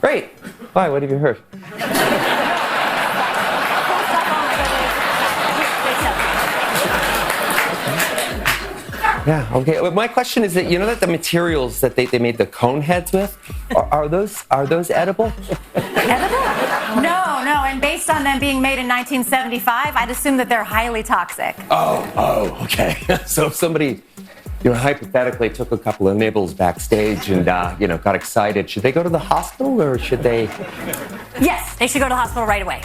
Great. Why? What have you heard? Yeah, okay. My question is that, you know that the materials that they made the cone heads with, are those edible? Edible? No, and based on them being made in 1975, I'd assume that they're highly toxic. Oh, okay. So if somebody, hypothetically took a couple of nibbles backstage and, got excited, should they go to the hospital or should they? Yes, they should go to the hospital right away.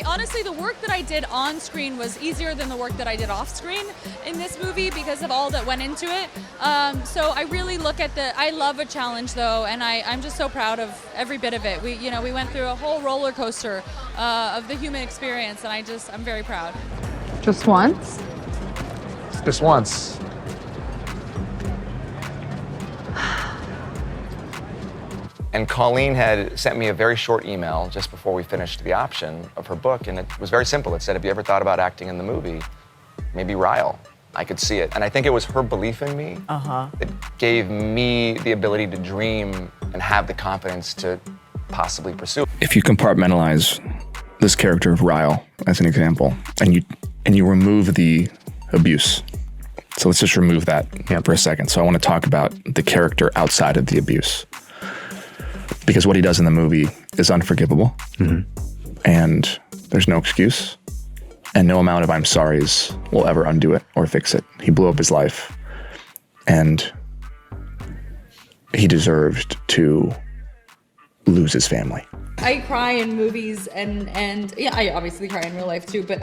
Honestly, the work that I did on screen was easier than the work that I did off screen in this movie because of all that went into it. So I really look at I love a challenge though, and I'm just so proud of every bit of it. We went through a whole roller coaster of the human experience, and I'm very proud. Just once? Just once. And Colleen had sent me a very short email just before we finished the option of her book, and it was very simple. It said, have you ever thought about acting in the movie? Maybe Ryle. I could see it. And I think it was her belief in me that gave me the ability to dream and have the confidence to possibly pursue. If you compartmentalize this character of Ryle as an example, and you remove the abuse. So let's just remove that for a second. So I want to talk about the character outside of the abuse. Because what he does in the movie is unforgivable, and there's no excuse, and no amount of I'm sorry's will ever undo it or fix it. He blew up his life, and he deserved to lose his family. I cry in movies and yeah, I obviously cry in real life too, but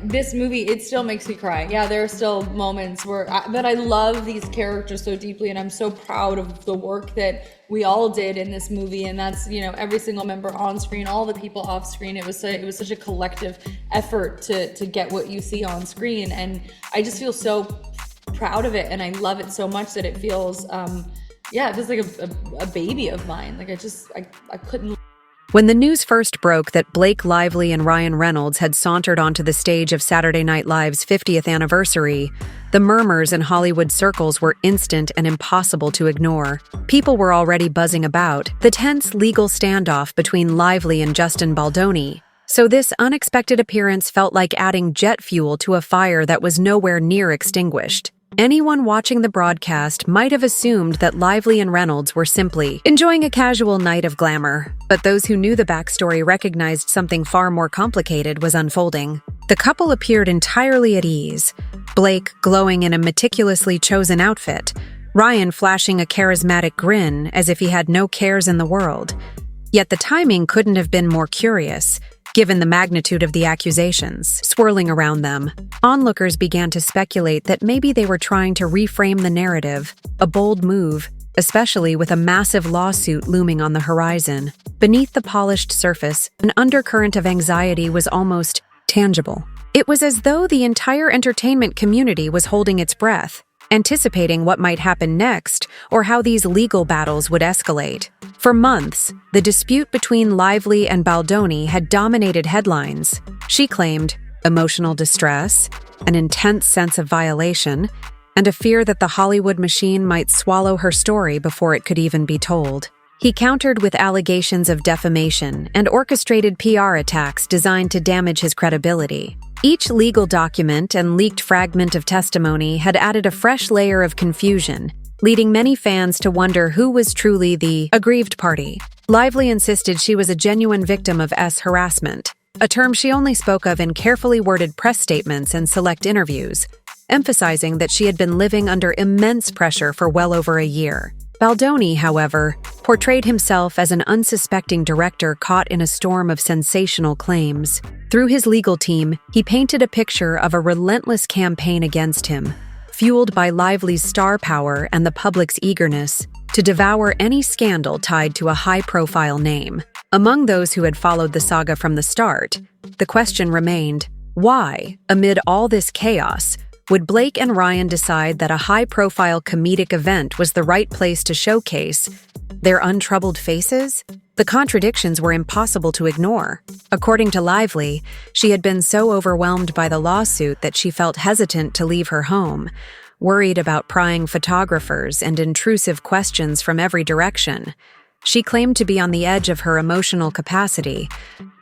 this movie, it still makes me cry. Yeah, there are still moments but I love these characters so deeply, and I'm so proud of the work that we all did in this movie, and that's, every single member on screen, all the people off screen. It was such a collective effort to get what you see on screen, and I just feel so proud of it, and I love it so much that it feels it feels like a baby of mine. Like I couldn't. When the news first broke that Blake Lively and Ryan Reynolds had sauntered onto the stage of Saturday Night Live's 50th anniversary, the murmurs in Hollywood circles were instant and impossible to ignore. People were already buzzing about the tense legal standoff between Lively and Justin Baldoni. So this unexpected appearance felt like adding jet fuel to a fire that was nowhere near extinguished. Anyone watching the broadcast might have assumed that Lively and Reynolds were simply enjoying a casual night of glamour, but those who knew the backstory recognized something far more complicated was unfolding. The couple appeared entirely at ease, Blake glowing in a meticulously chosen outfit, Ryan flashing a charismatic grin as if he had no cares in the world. Yet the timing couldn't have been more curious, given the magnitude of the accusations swirling around them. Onlookers began to speculate that maybe they were trying to reframe the narrative, a bold move, especially with a massive lawsuit looming on the horizon. Beneath the polished surface, an undercurrent of anxiety was almost tangible. It was as though the entire entertainment community was holding its breath, anticipating what might happen next or how these legal battles would escalate. For months, the dispute between Lively and Baldoni had dominated headlines. She claimed emotional distress, an intense sense of violation, and a fear that the Hollywood machine might swallow her story before it could even be told. He countered with allegations of defamation and orchestrated PR attacks designed to damage his credibility. Each legal document and leaked fragment of testimony had added a fresh layer of confusion, leading many fans to wonder who was truly the aggrieved party. Lively insisted she was a genuine victim of harassment, a term she only spoke of in carefully worded press statements and select interviews, emphasizing that she had been living under immense pressure for well over a year. Baldoni, however, portrayed himself as an unsuspecting director caught in a storm of sensational claims. Through his legal team, he painted a picture of a relentless campaign against him, fueled by Lively's star power and the public's eagerness to devour any scandal tied to a high-profile name. Among those who had followed the saga from the start, the question remained, why, amid all this chaos, would Blake and Ryan decide that a high-profile comedic event was the right place to showcase their untroubled faces? The contradictions were impossible to ignore. According to Lively, she had been so overwhelmed by the lawsuit that she felt hesitant to leave her home, worried about prying photographers and intrusive questions from every direction. She claimed to be on the edge of her emotional capacity,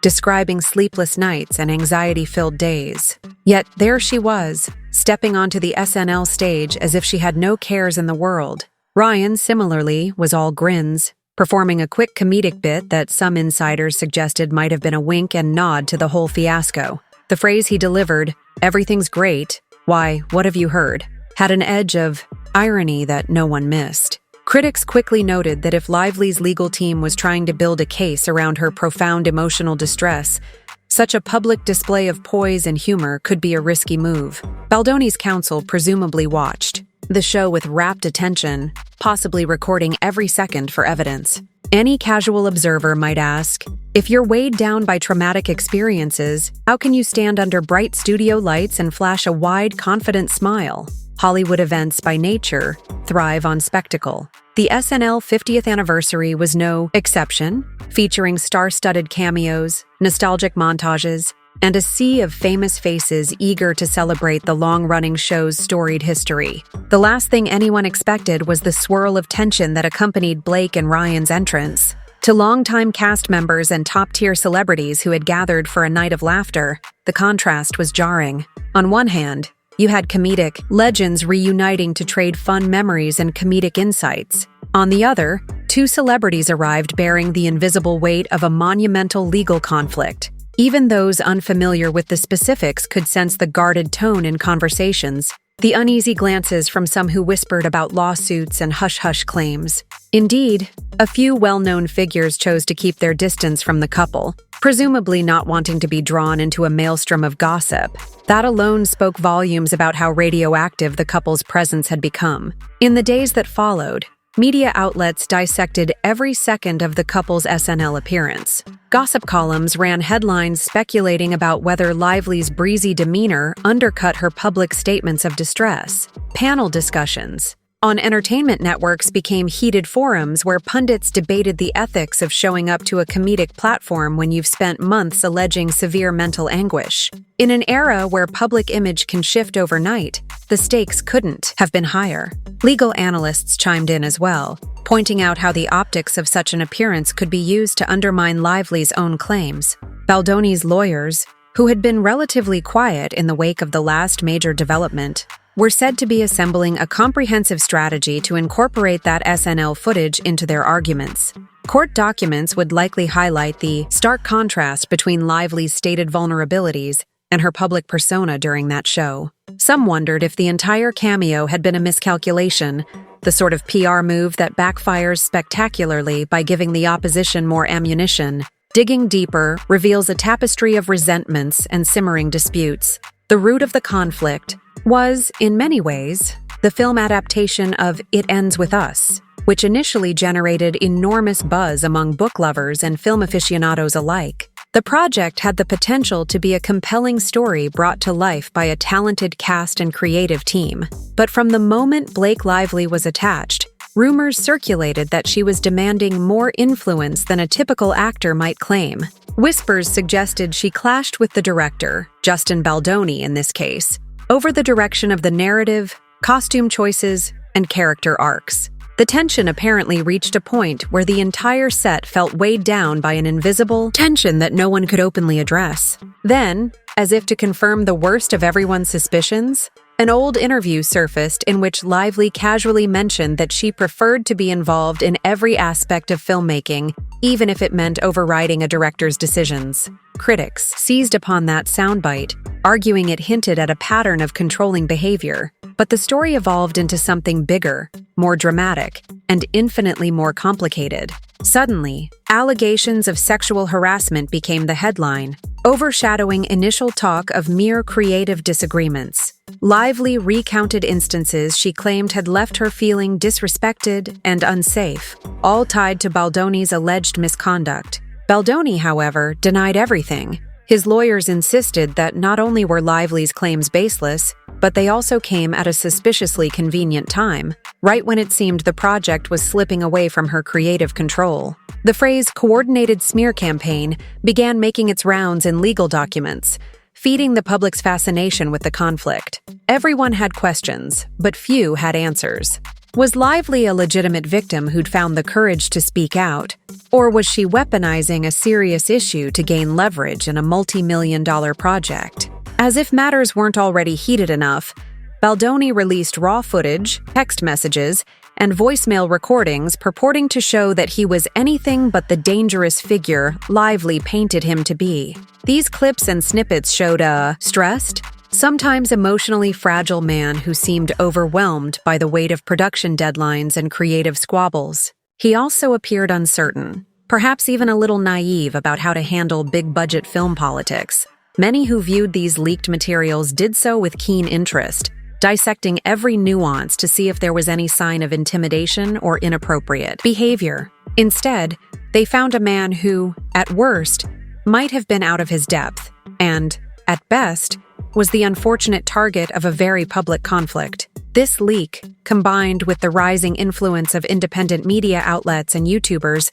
describing sleepless nights and anxiety-filled days. Yet there she was, stepping onto the SNL stage as if she had no cares in the world. Ryan, similarly, was all grins, performing a quick comedic bit that some insiders suggested might have been a wink and nod to the whole fiasco. The phrase he delivered, "Everything's great, why, what have you heard?" had an edge of irony that no one missed. Critics quickly noted that if Lively's legal team was trying to build a case around her profound emotional distress, such a public display of poise and humor could be a risky move. Baldoni's counsel presumably watched the show with rapt attention, possibly recording every second for evidence. Any casual observer might ask, if you're weighed down by traumatic experiences, how can you stand under bright studio lights and flash a wide, confident smile? Hollywood events by nature thrive on spectacle. The SNL 50th anniversary was no exception, featuring star-studded cameos, nostalgic montages, and a sea of famous faces eager to celebrate the long-running show's storied history. The last thing anyone expected was the swirl of tension that accompanied Blake and Ryan's entrance. To longtime cast members and top-tier celebrities who had gathered for a night of laughter, the contrast was jarring. On one hand, you had comedic legends reuniting to trade fun memories and comedic insights. On the other, two celebrities arrived bearing the invisible weight of a monumental legal conflict. Even those unfamiliar with the specifics could sense the guarded tone in conversations, the uneasy glances from some who whispered about lawsuits and hush-hush claims. Indeed, a few well-known figures chose to keep their distance from the couple, presumably not wanting to be drawn into a maelstrom of gossip. That alone spoke volumes about how radioactive the couple's presence had become. In the days that followed, media outlets dissected every second of the couple's SNL appearance. Gossip columns ran headlines speculating about whether Lively's breezy demeanor undercut her public statements of distress. Panel discussions on entertainment networks became heated forums where pundits debated the ethics of showing up to a comedic platform when you've spent months alleging severe mental anguish. In an era where public image can shift overnight, the stakes couldn't have been higher. Legal analysts chimed in as well, pointing out how the optics of such an appearance could be used to undermine Lively's own claims. Baldoni's lawyers, who had been relatively quiet in the wake of the last major development, were said to be assembling a comprehensive strategy to incorporate that SNL footage into their arguments. Court documents would likely highlight the stark contrast between Lively's stated vulnerabilities and her public persona during that show. Some wondered if the entire cameo had been a miscalculation, the sort of PR move that backfires spectacularly by giving the opposition more ammunition. Digging deeper reveals a tapestry of resentments and simmering disputes. The root of the conflict was, in many ways, the film adaptation of It Ends With Us, which initially generated enormous buzz among book lovers and film aficionados alike. The project had the potential to be a compelling story brought to life by a talented cast and creative team. But from the moment Blake Lively was attached, rumors circulated that she was demanding more influence than a typical actor might claim. Whispers suggested she clashed with the director, Justin Baldoni in this case, over the direction of the narrative, costume choices, and character arcs. The tension apparently reached a point where the entire set felt weighed down by an invisible tension that no one could openly address. Then, as if to confirm the worst of everyone's suspicions, an old interview surfaced in which Lively casually mentioned that she preferred to be involved in every aspect of filmmaking, even if it meant overriding a director's decisions. Critics seized upon that soundbite, arguing it hinted at a pattern of controlling behavior. But the story evolved into something bigger, more dramatic, and infinitely more complicated. Suddenly, allegations of sexual harassment became the headline, overshadowing initial talk of mere creative disagreements. Lively recounted instances she claimed had left her feeling disrespected and unsafe, all tied to Baldoni's alleged misconduct. Baldoni, however, denied everything. His lawyers insisted that not only were Lively's claims baseless, but they also came at a suspiciously convenient time, right when it seemed the project was slipping away from her creative control. The phrase coordinated smear campaign began making its rounds in legal documents, feeding the public's fascination with the conflict. Everyone had questions, but few had answers. Was Lively a legitimate victim who'd found the courage to speak out? Or was she weaponizing a serious issue to gain leverage in a multi-million-dollar project? As if matters weren't already heated enough, Baldoni released raw footage, text messages, and voicemail recordings purporting to show that he was anything but the dangerous figure Lively painted him to be. These clips and snippets showed a stressed, sometimes emotionally fragile man who seemed overwhelmed by the weight of production deadlines and creative squabbles. He also appeared uncertain, perhaps even a little naive about how to handle big-budget film politics. Many who viewed these leaked materials did so with keen interest, dissecting every nuance to see if there was any sign of intimidation or inappropriate behavior. Instead, they found a man who, at worst, might have been out of his depth, and, at best, was the unfortunate target of a very public conflict. This leak, combined with the rising influence of independent media outlets and YouTubers,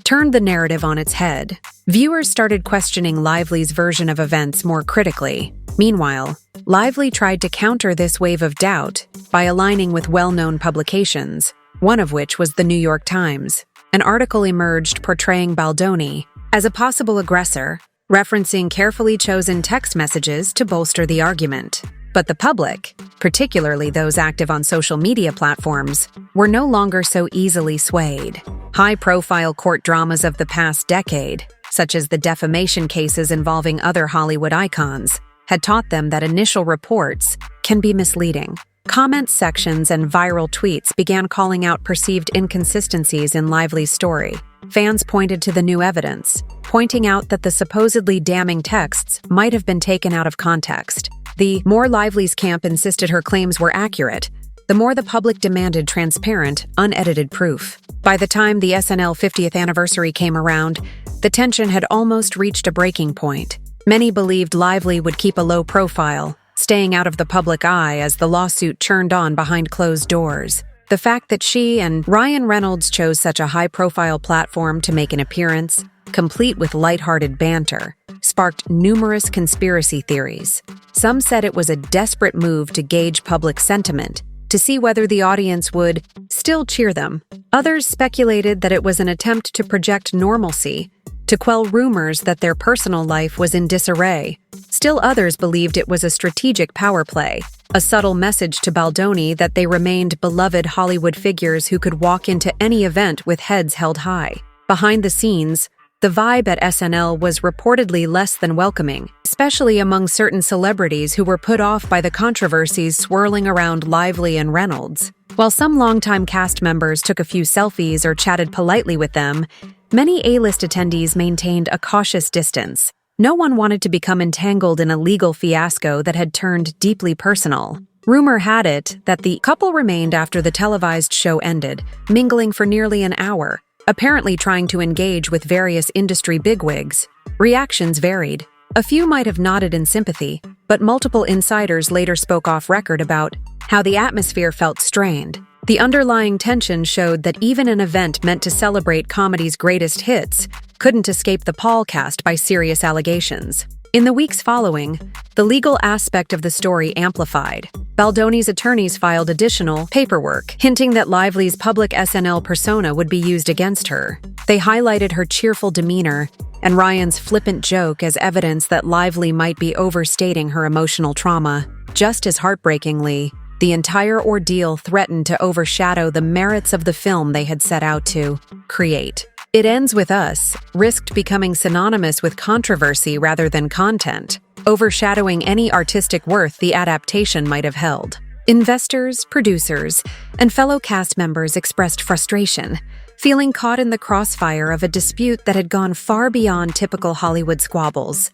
turned the narrative on its head. Viewers started questioning Lively's version of events more critically. Meanwhile, Lively tried to counter this wave of doubt by aligning with well-known publications, one of which was the New York Times. An article emerged portraying Baldoni as a possible aggressor, referencing carefully chosen text messages to bolster the argument. But the public, particularly those active on social media platforms, were no longer so easily swayed. High-profile court dramas of the past decade, such as the defamation cases involving other Hollywood icons, had taught them that initial reports can be misleading. Comment sections and viral tweets began calling out perceived inconsistencies in Lively's story. Fans pointed to the new evidence, pointing out that the supposedly damning texts might have been taken out of context. The more Lively's camp insisted her claims were accurate, the more the public demanded transparent, unedited proof. By the time the SNL 50th anniversary came around, the tension had almost reached a breaking point. Many believed Lively would keep a low profile, staying out of the public eye as the lawsuit churned on behind closed doors. The fact that she and Ryan Reynolds chose such a high-profile platform to make an appearance, complete with lighthearted banter, sparked numerous conspiracy theories. Some said it was a desperate move to gauge public sentiment, to see whether the audience would still cheer them. Others speculated that it was an attempt to project normalcy, to quell rumors that their personal life was in disarray. Still others believed it was a strategic power play, a subtle message to Baldoni that they remained beloved Hollywood figures who could walk into any event with heads held high. Behind the scenes, the vibe at SNL was reportedly less than welcoming, especially among certain celebrities who were put off by the controversies swirling around Lively and Reynolds. While some longtime cast members took a few selfies or chatted politely with them, many A-list attendees maintained a cautious distance. No one wanted to become entangled in a legal fiasco that had turned deeply personal. Rumor had it that the couple remained after the televised show ended, mingling for nearly an hour, apparently trying to engage with various industry bigwigs. Reactions varied. A few might have nodded in sympathy, but multiple insiders later spoke off record about how the atmosphere felt strained. The underlying tension showed that even an event meant to celebrate comedy's greatest hits couldn't escape the pall cast by serious allegations. In the weeks following, the legal aspect of the story amplified. Baldoni's attorneys filed additional paperwork, hinting that Lively's public SNL persona would be used against her. They highlighted her cheerful demeanor and Ryan's flippant joke as evidence that Lively might be overstating her emotional trauma. Just as heartbreakingly, the entire ordeal threatened to overshadow the merits of the film they had set out to create. It Ends With Us risked becoming synonymous with controversy rather than content, overshadowing any artistic worth the adaptation might have held. Investors, producers, and fellow cast members expressed frustration, feeling caught in the crossfire of a dispute that had gone far beyond typical Hollywood squabbles.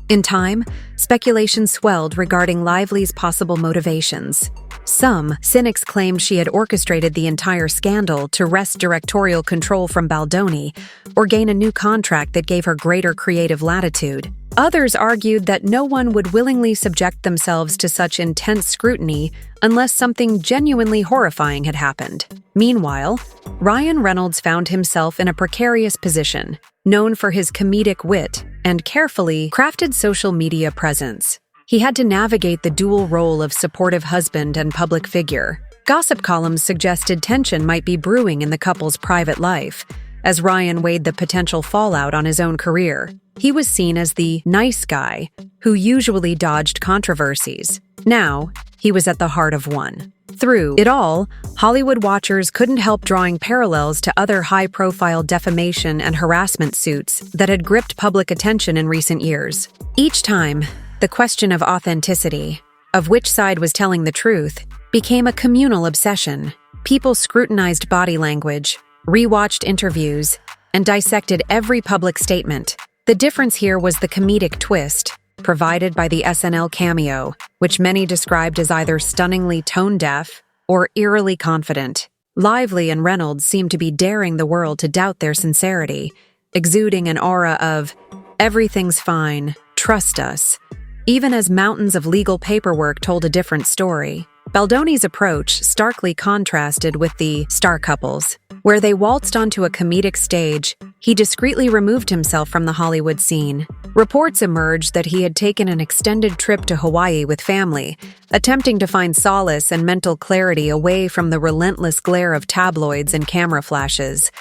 In time, speculation swelled regarding Lively's possible motivations. Some cynics claimed she had orchestrated the entire scandal to wrest directorial control from Baldoni or gain a new contract that gave her greater creative latitude. Others argued that no one would willingly subject themselves to such intense scrutiny unless something genuinely horrifying had happened. Meanwhile, Ryan Reynolds found himself in a precarious position, known for his comedic wit and carefully crafted social media presence. He had to navigate the dual role of supportive husband and public figure, Gossip columns suggested tension might be brewing in the couple's private life, as Ryan weighed the potential fallout on his own career. He was seen as the nice guy who usually dodged controversies. Now, he was at the heart of one. Through it all, Hollywood watchers couldn't help drawing parallels to other high-profile defamation and harassment suits that had gripped public attention in recent years. Each time, the question of authenticity, of which side was telling the truth, became a communal obsession. People scrutinized body language, rewatched interviews, and dissected every public statement. The difference here was the comedic twist, provided by the SNL cameo, which many described as either stunningly tone-deaf or eerily confident. Lively and Reynolds seemed to be daring the world to doubt their sincerity, exuding an aura of, "Everything's fine, trust us," even as mountains of legal paperwork told a different story. Baldoni's approach starkly contrasted with the star couples. Where they waltzed onto a comedic stage, he discreetly removed himself from the Hollywood scene. Reports emerged that he had taken an extended trip to Hawaii with family, attempting to find solace and mental clarity away from the relentless glare of tabloids and camera flashes.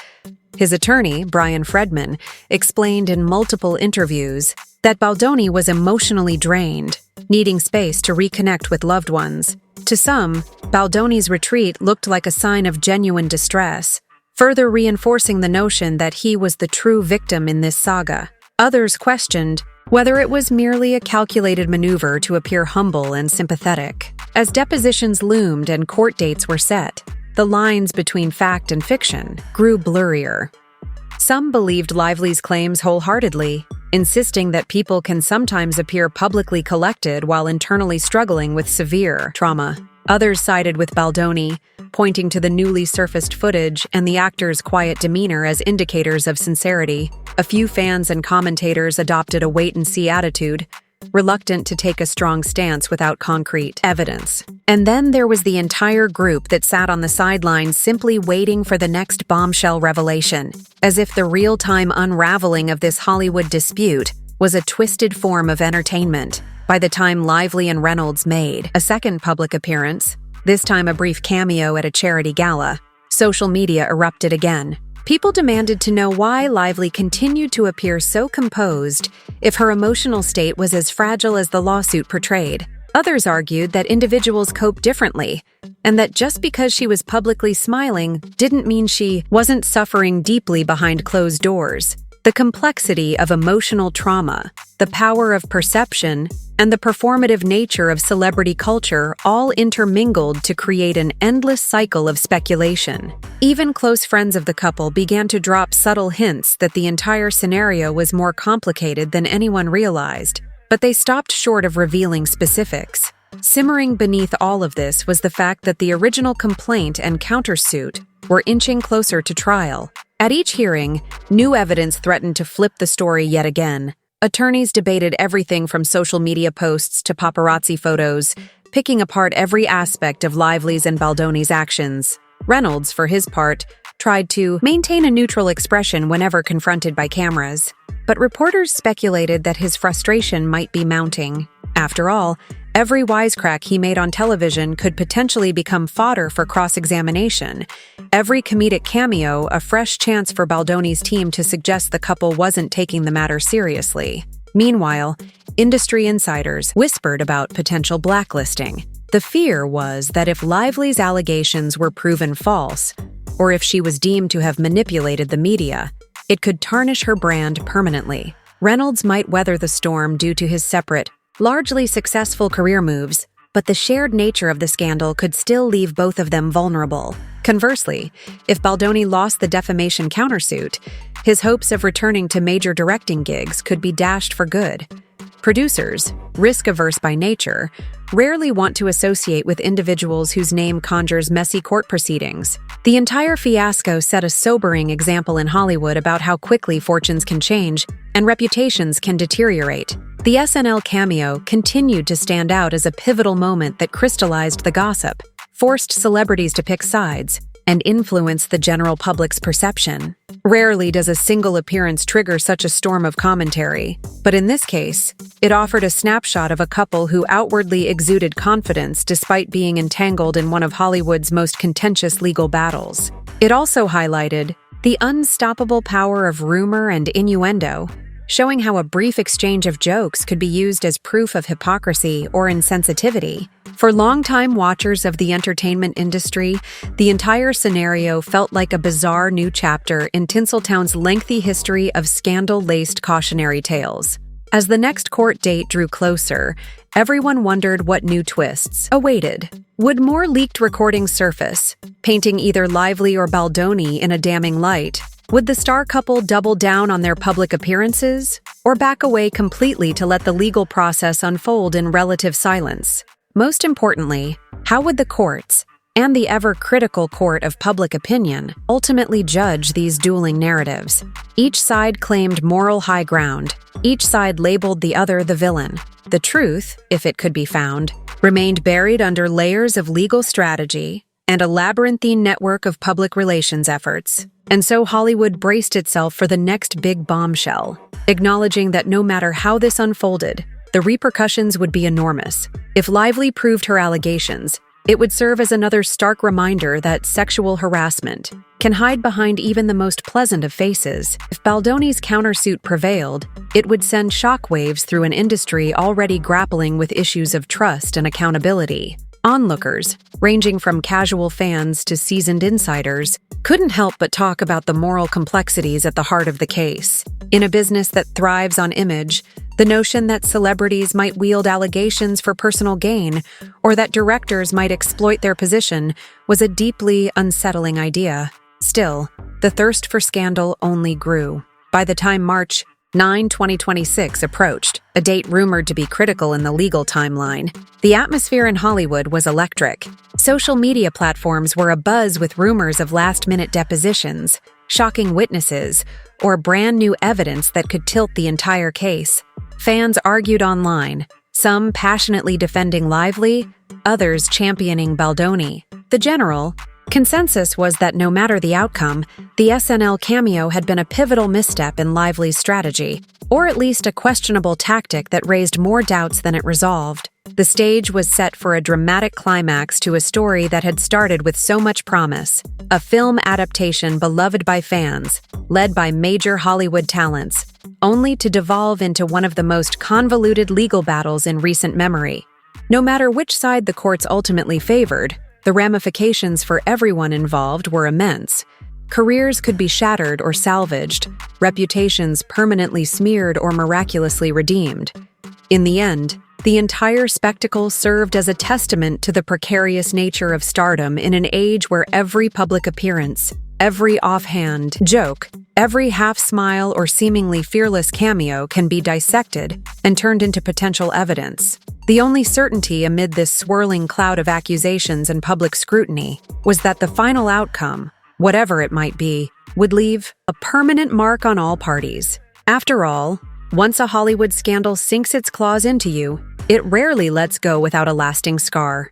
His attorney, Brian Fredman, explained in multiple interviews that Baldoni was emotionally drained, needing space to reconnect with loved ones. To some, Baldoni's retreat looked like a sign of genuine distress, further reinforcing the notion that he was the true victim in this saga. Others questioned whether it was merely a calculated maneuver to appear humble and sympathetic. As depositions loomed and court dates were set, the lines between fact and fiction grew blurrier. Some believed Lively's claims wholeheartedly, insisting that people can sometimes appear publicly collected while internally struggling with severe trauma. Others sided with Baldoni, pointing to the newly surfaced footage and the actor's quiet demeanor as indicators of sincerity. A few fans and commentators adopted a wait-and-see attitude, reluctant to take a strong stance without concrete evidence. And then there was the entire group that sat on the sidelines simply waiting for the next bombshell revelation, as if the real-time unraveling of this Hollywood dispute was a twisted form of entertainment. By the time Lively and Reynolds made a second public appearance, this time a brief cameo at a charity gala, social media erupted again. People demanded to know why Lively continued to appear so composed if her emotional state was as fragile as the lawsuit portrayed. Others argued that individuals cope differently, and that just because she was publicly smiling didn't mean she wasn't suffering deeply behind closed doors. The complexity of emotional trauma, the power of perception, and the performative nature of celebrity culture all intermingled to create an endless cycle of speculation. Even close friends of the couple began to drop subtle hints that the entire scenario was more complicated than anyone realized, but they stopped short of revealing specifics. Simmering beneath all of this was the fact that the original complaint and countersuit were inching closer to trial. At each hearing, new evidence threatened to flip the story yet again. Attorneys debated everything from social media posts to paparazzi photos, picking apart every aspect of Lively's and Baldoni's actions. Reynolds, for his part, tried to maintain a neutral expression whenever confronted by cameras, but reporters speculated that his frustration might be mounting. After all, every wisecrack he made on television could potentially become fodder for cross-examination. Every comedic cameo a fresh chance for Baldoni's team to suggest the couple wasn't taking the matter seriously. Meanwhile, industry insiders whispered about potential blacklisting. The fear was that if Lively's allegations were proven false, or if she was deemed to have manipulated the media, it could tarnish her brand permanently. Reynolds might weather the storm due to his separate, largely successful career moves, but the shared nature of the scandal could still leave both of them vulnerable. Conversely, if Baldoni lost the defamation countersuit, his hopes of returning to major directing gigs could be dashed for good. Producers, risk-averse by nature, rarely want to associate with individuals whose name conjures messy court proceedings. The entire fiasco set a sobering example in Hollywood about how quickly fortunes can change and reputations can deteriorate. The SNL cameo continued to stand out as a pivotal moment that crystallized the gossip, forced celebrities to pick sides, and influence the general public's perception. Rarely does a single appearance trigger such a storm of commentary, but in this case, it offered a snapshot of a couple who outwardly exuded confidence despite being entangled in one of Hollywood's most contentious legal battles. It also highlighted the unstoppable power of rumor and innuendo, showing how a brief exchange of jokes could be used as proof of hypocrisy or insensitivity. For longtime watchers of the entertainment industry, the entire scenario felt like a bizarre new chapter in Tinseltown's lengthy history of scandal-laced cautionary tales. As the next court date drew closer, everyone wondered what new twists awaited. Would more leaked recordings surface, painting either Lively or Baldoni in a damning light? Would the star couple double down on their public appearances, or back away completely to let the legal process unfold in relative silence? Most importantly, how would the courts, and the ever-critical court of public opinion, ultimately judge these dueling narratives? Each side claimed moral high ground. Each side labeled the other the villain. The truth, if it could be found, remained buried under layers of legal strategy and a labyrinthine network of public relations efforts. And so Hollywood braced itself for the next big bombshell, acknowledging that no matter how this unfolded, the repercussions would be enormous. If Lively proved her allegations, it would serve as another stark reminder that sexual harassment can hide behind even the most pleasant of faces. If Baldoni's countersuit prevailed, it would send shockwaves through an industry already grappling with issues of trust and accountability. Onlookers, ranging from casual fans to seasoned insiders, couldn't help but talk about the moral complexities at the heart of the case. In a business that thrives on image, the notion that celebrities might wield allegations for personal gain or that directors might exploit their position was a deeply unsettling idea. Still, the thirst for scandal only grew. By the time March 9, 2026 approached, a date rumored to be critical in the legal timeline, the atmosphere in Hollywood was electric. Social media platforms were abuzz with rumors of last-minute depositions, shocking witnesses, or brand new evidence that could tilt the entire case. Fans argued online, some passionately defending Lively, others championing Baldoni. The general consensus was that no matter the outcome, the SNL cameo had been a pivotal misstep in Lively's strategy, or at least a questionable tactic that raised more doubts than it resolved. The stage was set for a dramatic climax to a story that had started with so much promise, a film adaptation beloved by fans, led by major Hollywood talents, only to devolve into one of the most convoluted legal battles in recent memory. No matter which side the courts ultimately favored, the ramifications for everyone involved were immense. Careers could be shattered or salvaged, reputations permanently smeared or miraculously redeemed. In the end, the entire spectacle served as a testament to the precarious nature of stardom in an age where every public appearance, every offhand joke, every half-smile or seemingly fearless cameo can be dissected and turned into potential evidence. The only certainty amid this swirling cloud of accusations and public scrutiny was that the final outcome, whatever it might be, would leave a permanent mark on all parties. After all, once a Hollywood scandal sinks its claws into you, it rarely lets go without a lasting scar.